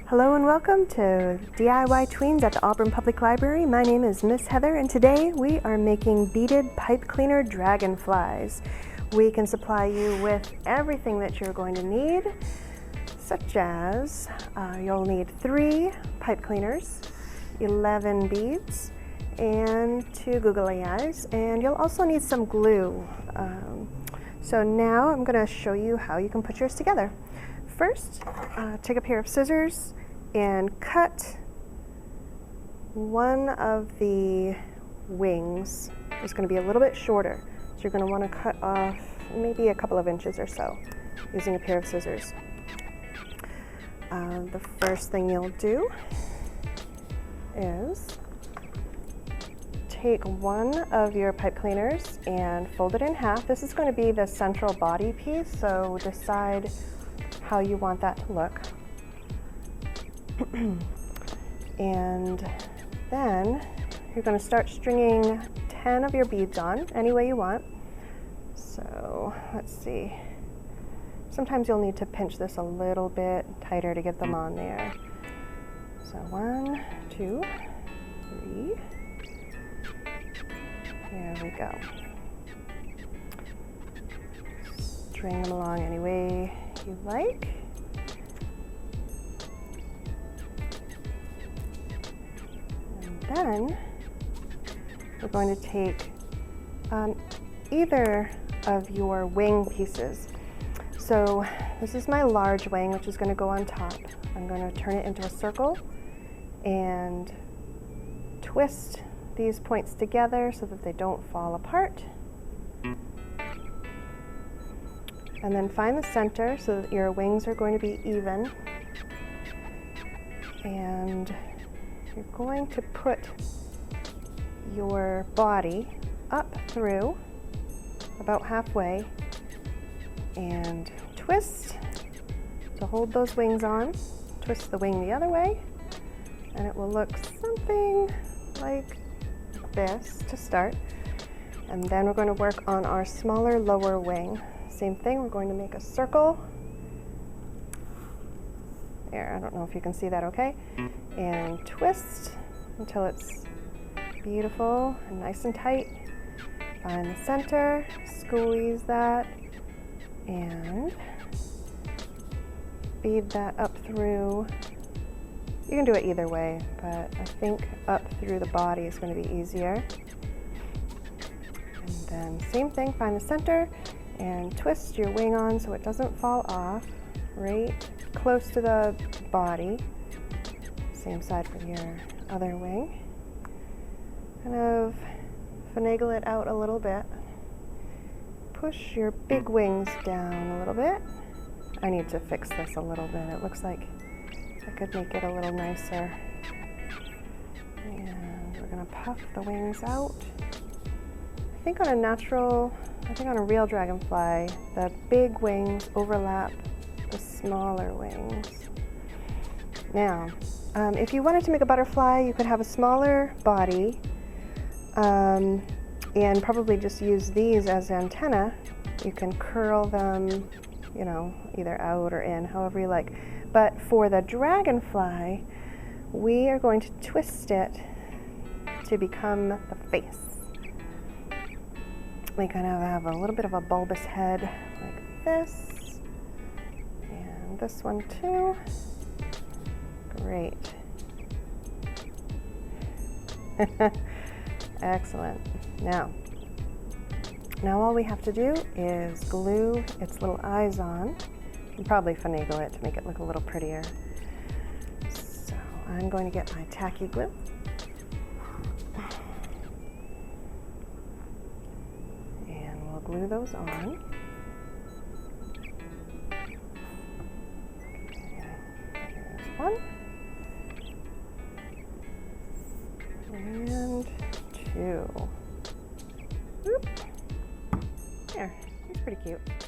Hello and welcome to DIY Tweens at the Auburn Public Library. My name is Miss Heather and today we are making beaded pipe cleaner dragonflies. We can supply you with everything that you're going to need, such as you'll need 3 pipe cleaners, 11 beads, and 2 googly eyes, and you'll also need some glue. So now I'm going to show you how you can put yours together. First, take a pair of scissors and cut one of the wings. It's going to be a little bit shorter, so you're going to want to cut off maybe a couple of inches or so using a pair of scissors. The first thing you'll do is take one of your pipe cleaners and fold it in half. This is going to be the central body piece, so decide how you want that to look. And then you're going to start stringing 10 of your beads on any way you want. So let's see. Sometimes you'll need to pinch this a little bit tighter to get them on there. So 1, 2, 3. There we go. String them along any way you like. And then we're going to take either of your wing pieces. So this is my large wing, which is going to go on top. I'm going to turn it into a circle and twist these points together so that they don't fall apart. And then find the center so that your wings are going to be even. And you're going to put your body up through about halfway and twist to hold those wings on. Twist the wing the other way, and it will look something like this to start. And then we're going to work on our smaller lower wing. Same thing, we're going to make a circle. There, I don't know if you can see that okay. And twist until it's beautiful and nice and tight. Find the center, squeeze that, and bead that up through. You can do it either way, but I think up through the body is going to be easier. And then same thing, find the center and twist your wing on so it doesn't fall off, right close to the body. Same side for your other wing. Kind of finagle it out a little bit. Push your big wings down a little bit. I need to fix this a little bit. It looks like I could make it a little nicer. And we're going to puff the wings out. I think on a real dragonfly, the big wings overlap the smaller wings. Now, if you wanted to make a butterfly, you could have a smaller body and probably just use these as antenna. You can curl them, you know, either out or in, however you like. But for the dragonfly, we are going to twist it to become the face. We kind of have a little bit of a bulbous head like this, and this one too. Great. Excellent. Now all we have to do is glue its little eyes on, and probably finagle it to make it look a little prettier. So I'm going to get my tacky glue. Glue those on. Here's one. And 2. Whoop. There, it's pretty cute.